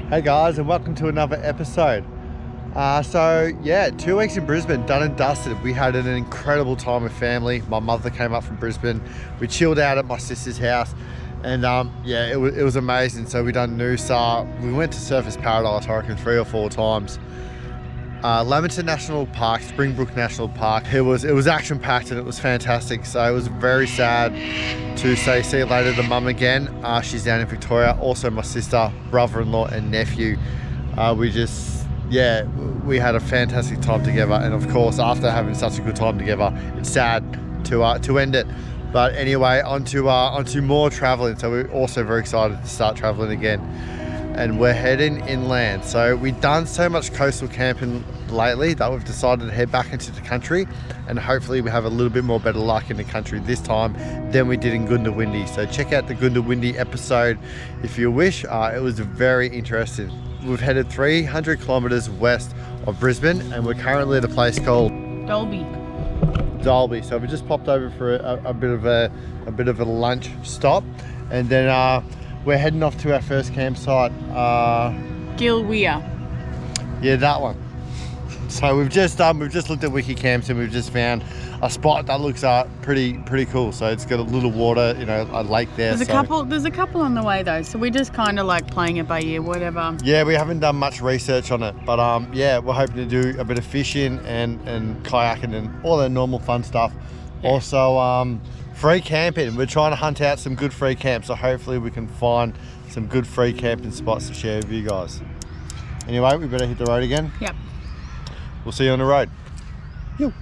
Hey guys, and welcome to another episode. So yeah, 2 weeks in Brisbane, done and dusted. We had an incredible time with family. My mother came up from Brisbane. We chilled out at my sister's house, and yeah, it was amazing. So we done Noosa. We went to Surfers Paradise, I reckon 3 or 4 times. Lamington National Park, Springbrook National Park. It was action packed and it was fantastic. So it was very sad to say see you later to mum again. She's down in Victoria. Also my sister, brother-in-law and nephew. We had a fantastic time together, and of course after having such a good time together, it's sad to end it. But anyway, onto more traveling. So we're also very excited to start traveling again, and we're heading inland. So we've done so much coastal camping lately that we've decided to head back into the country, and hopefully we have a little bit more better luck in the country this time than we did in Goondiwindi. So check out the Goondiwindi episode if you wish. It was very interesting. We've headed 300 kilometers west of Brisbane, and we're currently at a place called Dalby. So we just popped over for a bit of a lunch stop, and then we're heading off to our first campsite. Gilwea. Yeah, that one. So we've just looked at Wikicamps, and we've just found a spot that looks pretty cool. So it's got a little water, a lake there. There's a couple on the way though, so we're just kind of like playing it by ear, whatever. Yeah, we haven't done much research on it, but yeah, we're hoping to do a bit of fishing and kayaking and all the normal fun stuff. Yeah. Also, free camping. We're trying to hunt out some good free camps, so hopefully we can find some good free camping spots to share with you guys. Anyway, we better hit the road again. Yep. We'll see you on the road. Yo.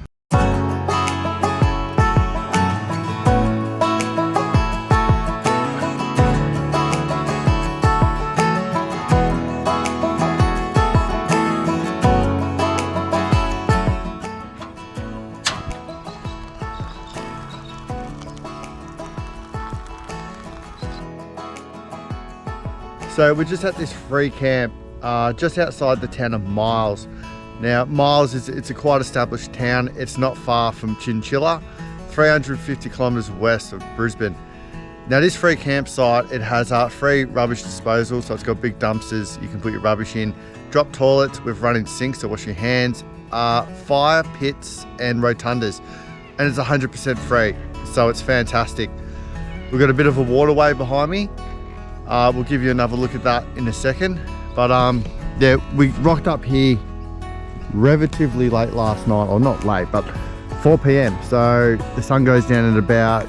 So we're just at this free camp just outside the town of Miles. Now Miles it's a quite established town. It's not far from Chinchilla, 350 kilometers west of Brisbane. Now this free campsite, it has free rubbish disposal, so it's got big dumpsters you can put your rubbish in, drop toilets with running sinks to wash your hands, fire pits and rotundas, and it's 100% free, so it's fantastic. We've got a bit of a waterway behind me. We'll give you another look at that in a second, but yeah, we rocked up here relatively late last night, or not late, but 4 p.m. So the sun goes down at about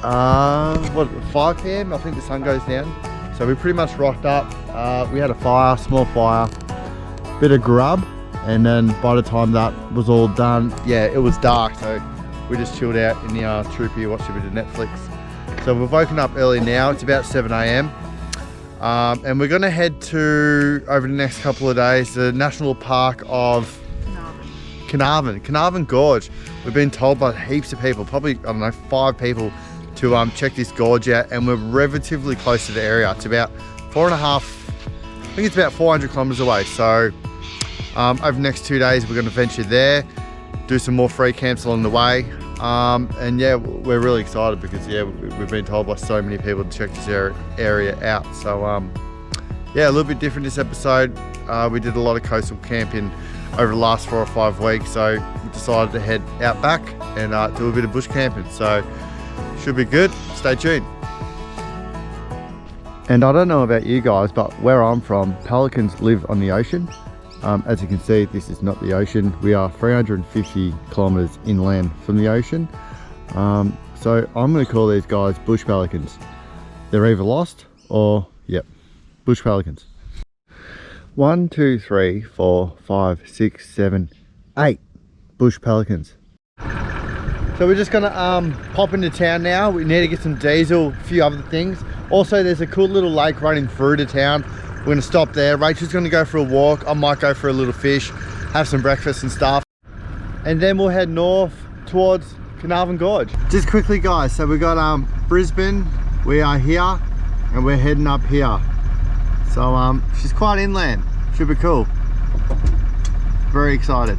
5 p.m. I think the sun goes down. So we pretty much rocked up. We had a fire, small fire, bit of grub, and then by the time that was all done, yeah, it was dark. So we just chilled out in the Troopy, watched a bit of Netflix. So we've woken up early now. It's about 7 a.m. And we're going to head to, over the next couple of days, the National Park of Carnarvon Gorge. We've been told by heaps of people, probably, I don't know, 5 people, to check this gorge out, and we're relatively close to the area. It's about 4.5, I think it's about 400 kilometers away. So over the next 2 days, we're going to venture there, do some more free camps along the way. And yeah, we're really excited because yeah, we've been told by so many people to check this area out. So yeah, a little bit different this episode. We did a lot of coastal camping over the last 4 or 5 weeks, so we decided to head out back and do a bit of bush camping. So should be good. Stay tuned. And I don't know about you guys, but where I'm from, pelicans live on the ocean. As you can see, this is not the ocean. We are 350 kilometers inland from the ocean. So I'm going to call these guys bush pelicans. They're either lost or, yep, bush pelicans. 1, 2, 3, 4, 5, 6, 7, 8 bush pelicans. So we're just gonna pop into town now. We need to get some diesel, a few other things. Also, there's a cool little lake running through to town. We're gonna stop there. Rachel's gonna go for a walk. I might go for a little fish, have some breakfast and stuff. And then we'll head north towards Carnarvon Gorge. Just quickly guys, so we got Brisbane, we are here, and we're heading up here. So she's quite inland, should be cool. Very excited.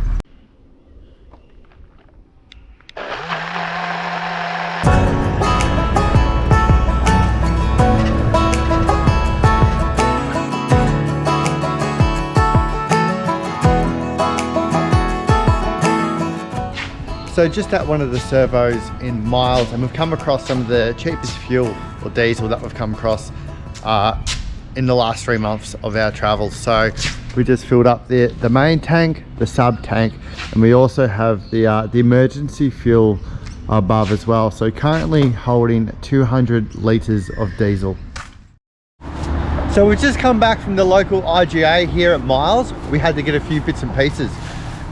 So just at one of the servos in Miles, and we've come across some of the cheapest fuel or diesel that we've come across in the last 3 months of our travels. So we just filled up the main tank, the sub tank, and we also have the emergency fuel above as well. So currently holding 200 litres of diesel. So we've just come back from the local IGA here at Miles. We had to get a few bits and pieces.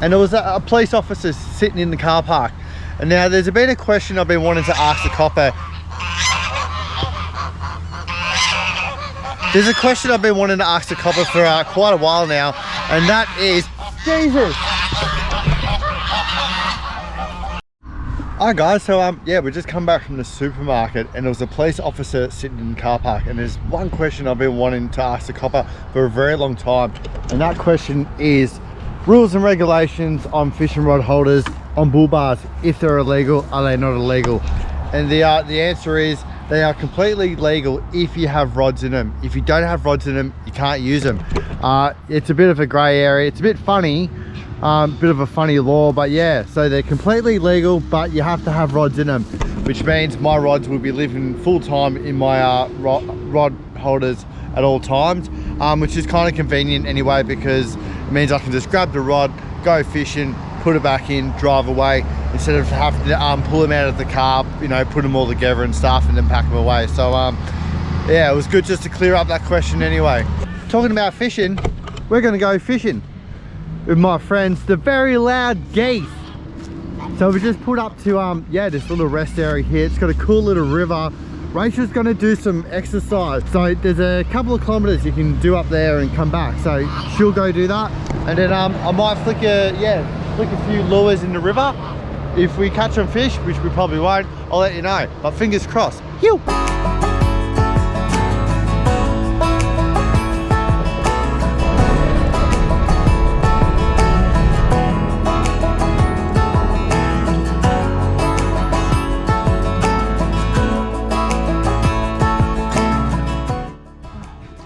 And there was a police officer sitting in the car park. And now there's been a question I've been wanting to ask the copper. There's a question I've been wanting to ask the copper for quite a while now, and that is, Jesus! Alright guys, so yeah, we just come back from the supermarket and there was a police officer sitting in the car park, and there's one question I've been wanting to ask the copper for a very long time, and that question is, rules and regulations on fishing rod holders on bull bars. If they're illegal, are they not illegal? And the answer is they are completely legal if you have rods in them. If you don't have rods in them, you can't use them. It's a bit of a grey area. It's a bit funny, bit of a funny law, but yeah, so they're completely legal, but you have to have rods in them, which means my rods will be living full time in my rod holders at all times, which is kind of convenient anyway, because it means I can just grab the rod, go fishing, put it back in, drive away, instead of having to pull them out of the car, you know, put them all together and stuff and then pack them away. So yeah, it was good just to clear up that question anyway. Talking about fishing, we're gonna go fishing with my friends, the very loud geese. So we just put up to yeah, this little rest area here. It's got a cool little river. Rachel's gonna do some exercise. So there's a couple of kilometers you can do up there and come back. So she'll go do that. And then I might flick a few lures in the river. If we catch some fish, which we probably won't, I'll let you know. But fingers crossed. Phew!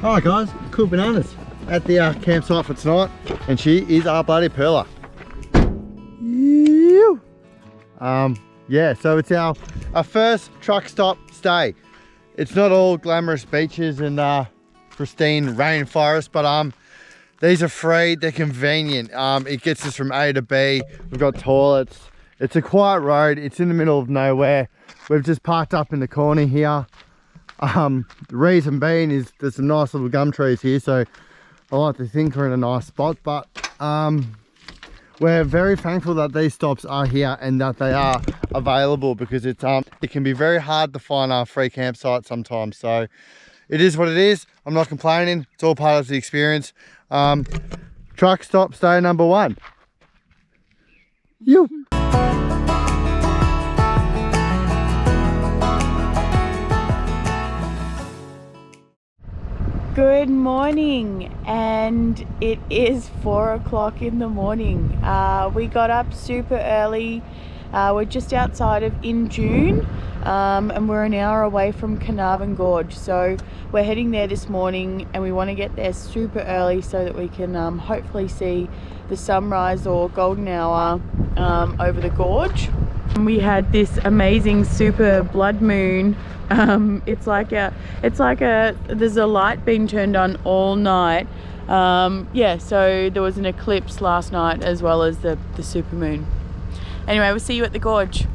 Alright guys, cool bananas at the campsite for tonight, and she is our bloody pearler. Yeah, so it's our first truck stop stay. It's not all glamorous beaches and pristine rainforest, but these are free, they're convenient. It gets us from A to B. We've got toilets. It's a quiet road, it's in the middle of nowhere. We've just parked up in the corner here. The reason being is there's some nice little gum trees here, so I like to think we're in a nice spot, but we're very thankful that these stops are here and that they are available, because it can be very hard to find our free campsites sometimes. So it is what it is. I'm not complaining, it's all part of the experience. Truck stop stay number 1. You. Good morning, and it is 4 o'clock in the morning. We got up super early. We're just outside of in June, and we're an hour away from Carnarvon Gorge. So we're heading there this morning, and we want to get there super early so that we can hopefully see the sunrise or golden hour over the gorge. We had this amazing super blood moon. There's a light being turned on all night. Yeah, so there was an eclipse last night as well as the super moon. Anyway, we'll see you at the gorge.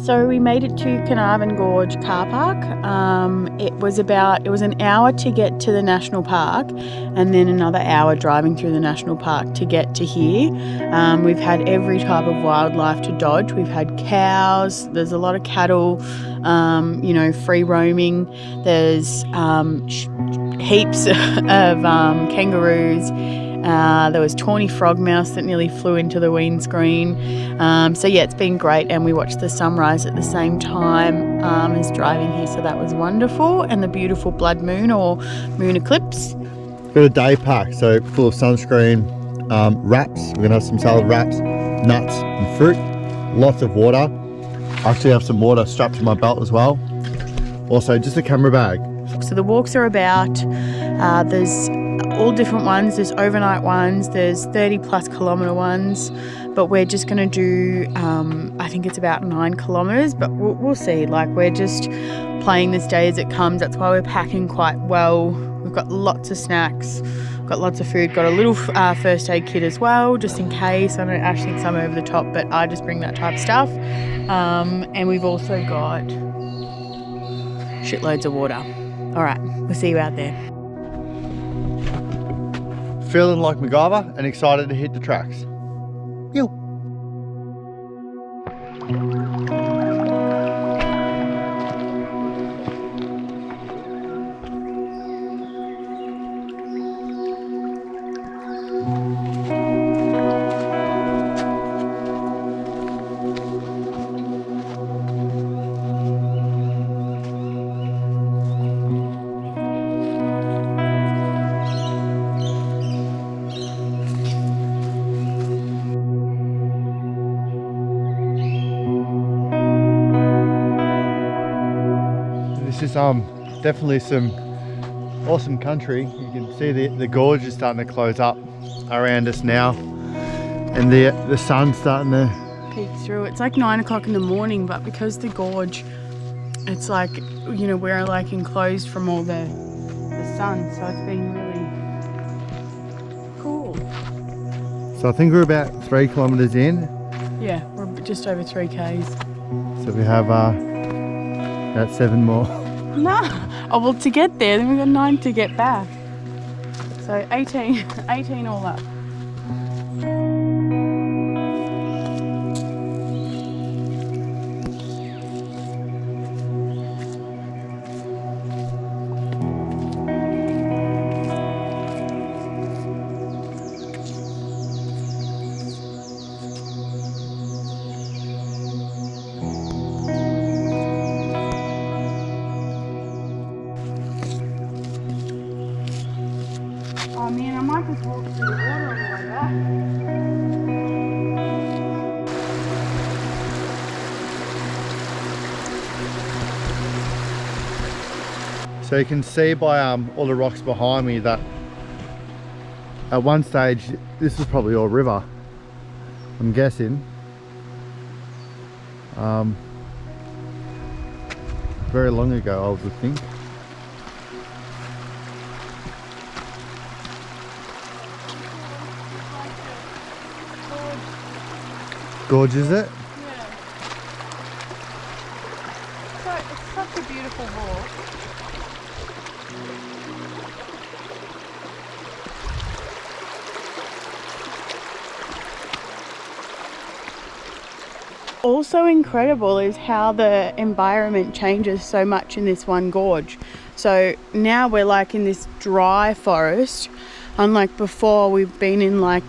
So we made it to Carnarvon Gorge car park. It was an hour to get to the national park, and then another hour driving through the national park to get to here. We've had every type of wildlife to dodge. We've had cows, there's a lot of cattle, free roaming. There's heaps of kangaroos. There was tawny frogmouse that nearly flew into the windscreen. So yeah, it's been great, and we watched the sunrise at the same time as driving here, so that was wonderful. And the beautiful blood moon or moon eclipse. Got a day pack, so full of sunscreen, wraps. We're gonna have some salad wraps, nuts and fruit, lots of water. I actually have some water strapped to my belt as well. Also, just a camera bag. So the walks are about, there's all different ones. There's overnight ones, there's 30+ kilometre ones, but we're just going to do, I think it's about 9 kilometres, but we'll see. Like, we're just playing this day as it comes. That's why we're packing quite well. We've got lots of snacks, got lots of food, got a little first aid kit as well, just in case. I know Ash thinks I'm over the top, but I just bring that type of stuff. And we've also got shitloads of water. All right, we'll see you out there. Feeling like MacGyver and excited to hit the tracks. Yo. This is definitely some awesome country. You can see the gorge is starting to close up around us now, and the sun's starting to peek through. It's like 9 o'clock in the morning, but because the gorge, it's like, we're like enclosed from all the sun, so it's been really cool. So I think we're about 3 kilometers in. Yeah, we're just over 3 Ks. So we have about 7 more. No. Oh, well, to get there, then we've got 9 to get back. So 18 all up. Oh man, I might just walk through the water on the way back. So you can see by all the rocks behind me that at one stage this was probably all river, I'm guessing. Very long ago, I would think. Gorge, is it? Yeah. So it's such a beautiful walk. Also incredible is how the environment changes so much in this one gorge. So now we're like in this dry forest, unlike before we've been in like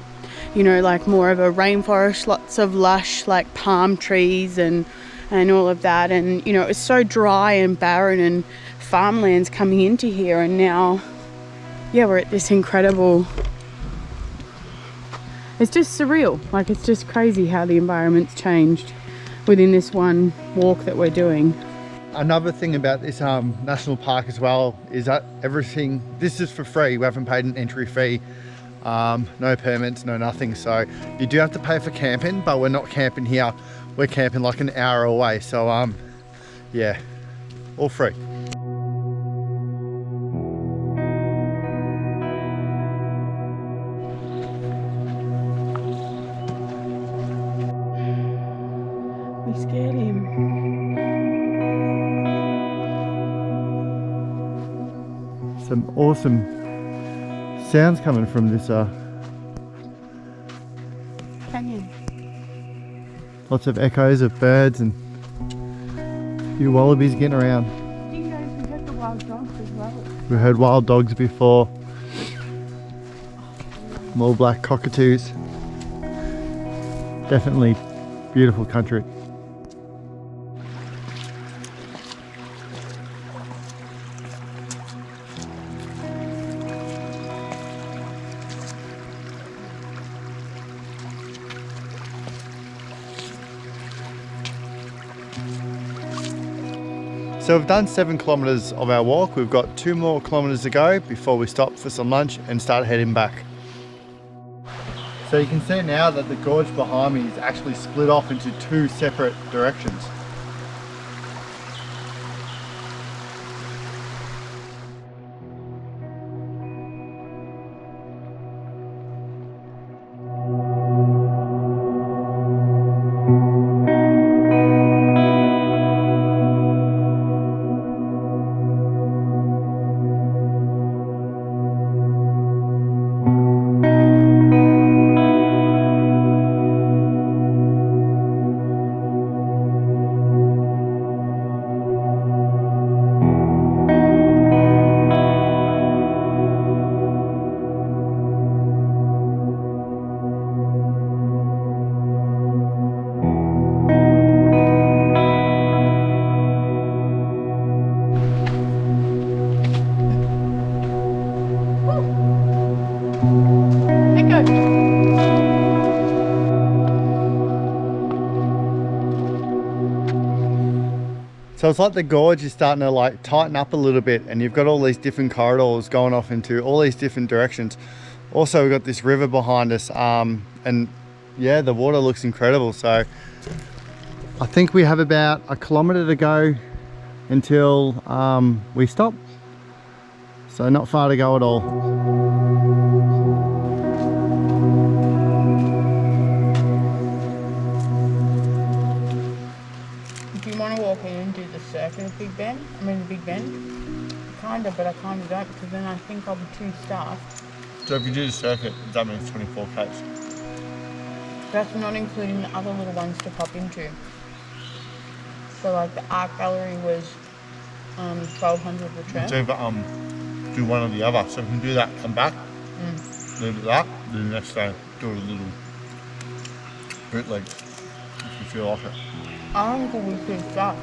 more of a rainforest, lots of lush like palm trees and all of that, and it was so dry and barren and farmlands coming into here, and now we're at this incredible, it's just surreal. Like, it's just crazy how the environment's changed within this one walk that we're doing. Another thing about this national park as well is that everything, this is for free. We haven't paid an entry fee. No permits, no nothing. So you do have to pay for camping, but we're not camping here. We're camping like an hour away. So yeah, all free. We scared him. some awesome sounds coming from this canyon. Lots of echoes of birds and a few wallabies getting around. Dingoes, we heard the wild dogs as well. We heard wild dogs before. More black cockatoos. Definitely beautiful country. So we've done 7 kilometres of our walk. We've got 2 more kilometres to go before we stop for some lunch and start heading back. So you can see now that the gorge behind me is actually split off into 2 separate directions. So it's like the gorge is starting to like tighten up a little bit, and you've got all these different corridors going off into all these different directions. Also, we've got this river behind us, and yeah, the water looks incredible. So I think we have about 1 kilometre to go until we stop. So not far to go at all. Do you want to walk in and do the circuit of Big Ben? I mean the Big Ben? Kinda, but I kinda don't, because then I think I'll be too stuffed. So if you do the circuit, that means 24 k's. That's not including the other little ones to pop into. So like the art gallery was 1200 return. So do one or the other. So we can do that, come back, leave it that, then the next day do a little bootleg if you feel like it. I don't think we'll be too stuffed.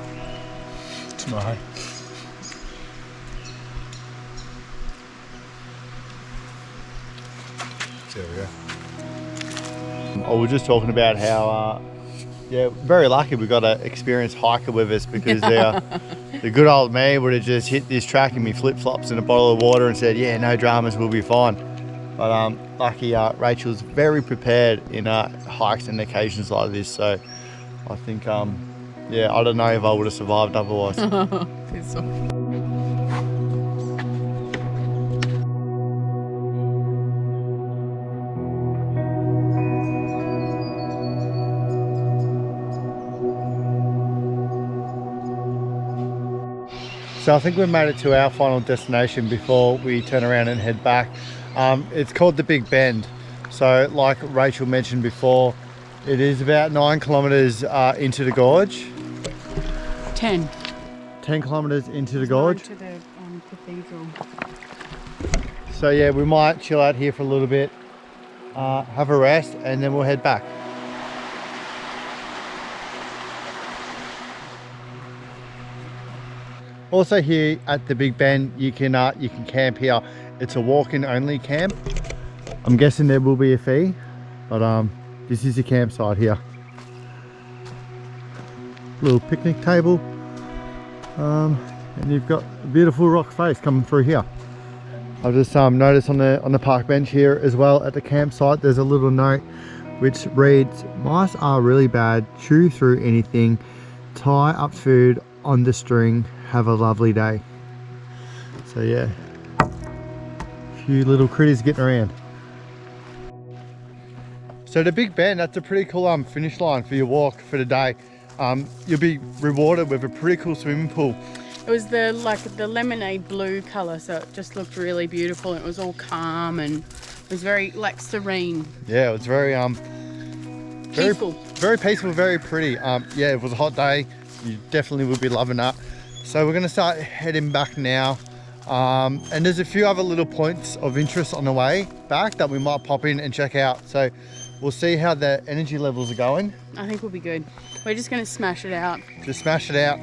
Tomorrow. There we go. Oh, we're just talking about how, yeah, very lucky we got an experienced hiker with us, because the good old me would have just hit this track in me flip-flops and a bottle of water and said, yeah, no dramas, we'll be fine. But lucky Rachel's very prepared in hikes and occasions like this, so I think, yeah, I don't know if I would have survived otherwise. So I think we've made it to our final destination before we turn around and head back. It's called the Big Bend. So like Rachel mentioned before, it is about 9 kilometres into the gorge. 10. 10 kilometres into the gorge. To the cathedral. So yeah, we might chill out here for a little bit, have a rest, and then we'll head back. Also here at the Big Ben, you can camp here. It's a walk-in only camp. I'm guessing there will be a fee, but this is the campsite here. Little picnic table, and you've got a beautiful rock face coming through here. I've just noticed on the park bench here as well at the campsite, there's a little note which reads, "Mice are really bad. Chew through anything. Tie up food on the string. Have a lovely day." So yeah, a few little critters getting around. So the Big Ben, that's a pretty cool finish line for your walk for the day. You'll be rewarded with a pretty cool swimming pool It was the lemonade blue colour, so it just looked really beautiful. It was all calm and it was very like serene. Yeah, it was very Peaceful. Very peaceful, very pretty. Yeah, it was a hot day. You definitely would be loving that. So we're gonna start heading back now. And there's a few other little points of interest on the way back that we might pop in and check out. So we'll see how the energy levels are going. I think we'll be good. We're just gonna smash it out. Just smash it out.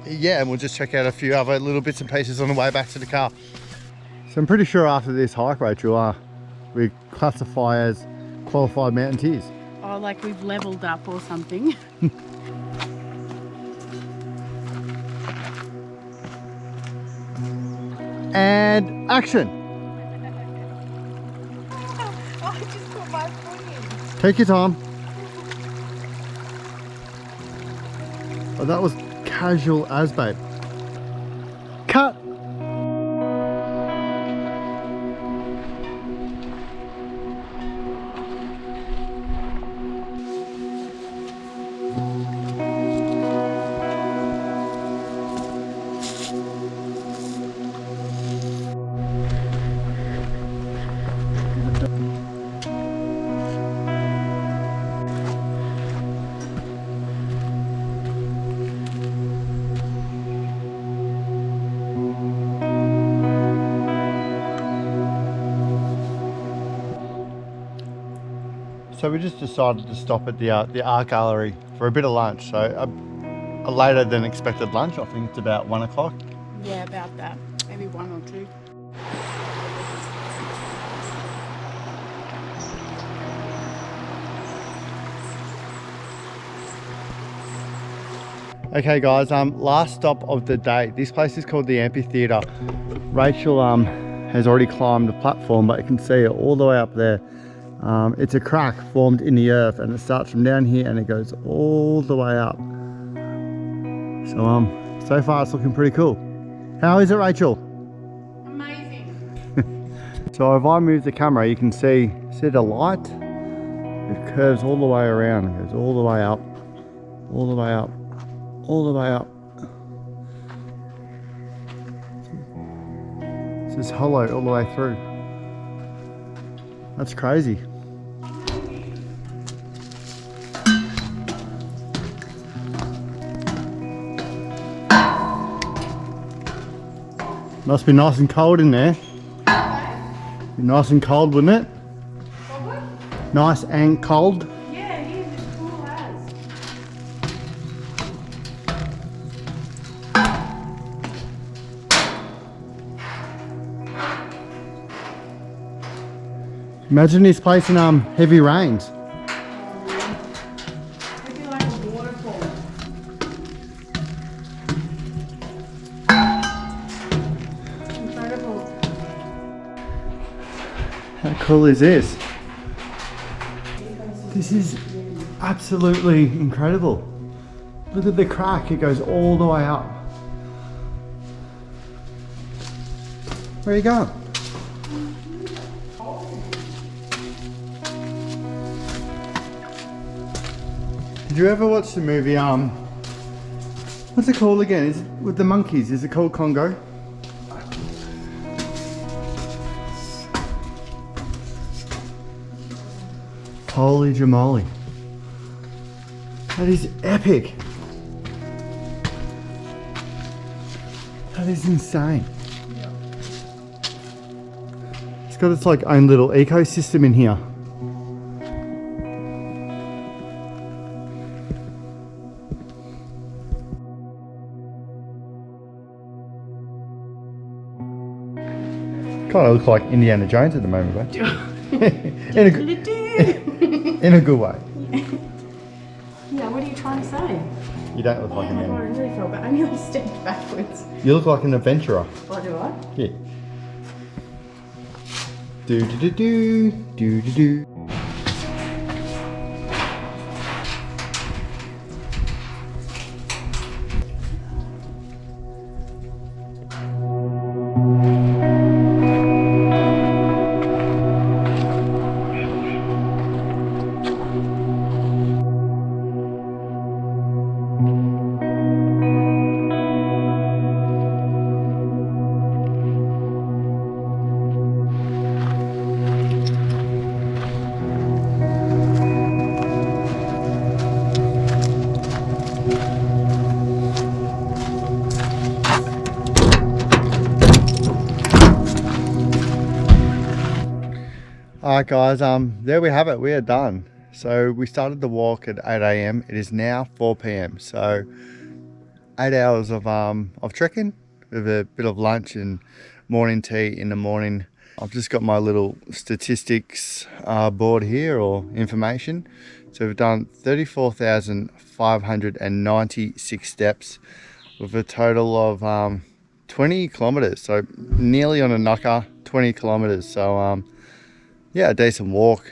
Yeah, and we'll just check out a few other little bits and pieces on the way back to the car. So I'm pretty sure after this hike, Rachel, we classify as qualified mountaineers. Oh, like we've leveled up or something. And action. I just put my foot in. Take your time. Oh, that was casual as, babe. Cut. So we just decided to stop at the art gallery for a bit of lunch. So a later than expected lunch. I think it's about 1 o'clock. Yeah, about that. Maybe 1 or 2. Okay guys, last stop of the day. This place is called the Amphitheatre. Rachel has already climbed the platform, but you can see it all the way up there. It's a crack formed in the earth and it starts from down here and it goes all the way up. So far it's looking pretty cool. How is it, Rachel? Amazing. So if I move the camera, you can see the light. It curves all the way around. It goes all the way up, all the way up, all the way up. It's just hollow all the way through. That's crazy. Must be nice and cold in there. Be nice and cold, wouldn't it? What? Nice and cold. Yeah, it is. It's cool as. Imagine this place in heavy rains. It'd be like a waterfall. Incredible. How cool is this? This is absolutely incredible. Look at the crack, it goes all the way up. Where are you going? Did you ever watch the movie, what's it called again? Is it with the monkeys? Is it called Congo? Holy jamali. That is epic. That is insane. It's got its like own little ecosystem in here. Kind of looks like Indiana Jones at the moment, right? in a good way. Yeah, what are you trying to say? You don't look like Oh my an god, I really felt bad. I nearly stepped backwards. You look like an adventurer. Oh, do I? Yeah. Do do do do do do do. Alright guys, there we have it, we are done. So we started the walk at 8 AM, it is now 4 PM. So 8 hours of trekking with a bit of lunch and morning tea in the morning. I've just got my little statistics board here, or information. So we've done 34,596 steps with a total of 20 kilometers. So nearly on a knocker, 20 kilometers. So yeah, a decent walk.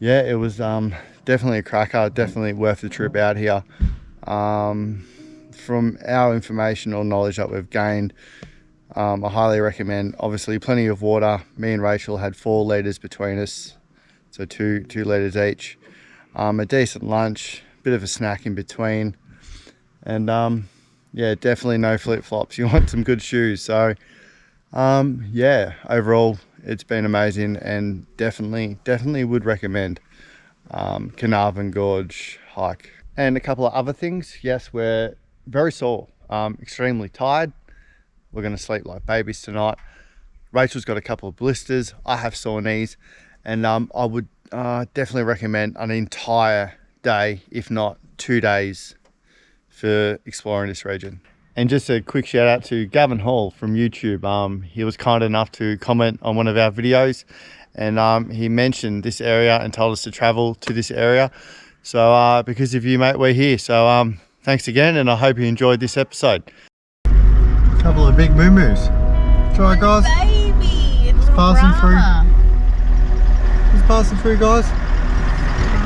Yeah, it was definitely a cracker, definitely worth the trip out here. From our information or knowledge that we've gained, I highly recommend. Obviously plenty of water. Me and Rachel had 4 litres between us, so 2 litres each. A decent lunch, bit of a snack in between, and yeah, definitely no flip-flops. You want some good shoes. So yeah, overall it's been amazing, and definitely would recommend Carnarvon Gorge hike. And a couple of other things. Yes, we're very sore, extremely tired. We're going to sleep like babies tonight. Rachel's got a couple of blisters. I have sore knees, and I would definitely recommend an entire day, if not 2 days, for exploring this region. And just a quick shout out to Gavin Hall from YouTube. He was kind enough to comment on one of our videos, and he mentioned this area and told us to travel to this area. So because of you, mate, we're here. So thanks again, and I hope you enjoyed this episode. Couple of big moo-moos. Try, guys. Baby, it's passing through. It's passing through, guys.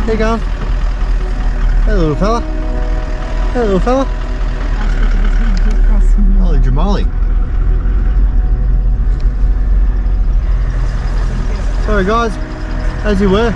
There you go. Hey, little fella. Hey, little fella. Holy jamali. Sorry, guys. As you were.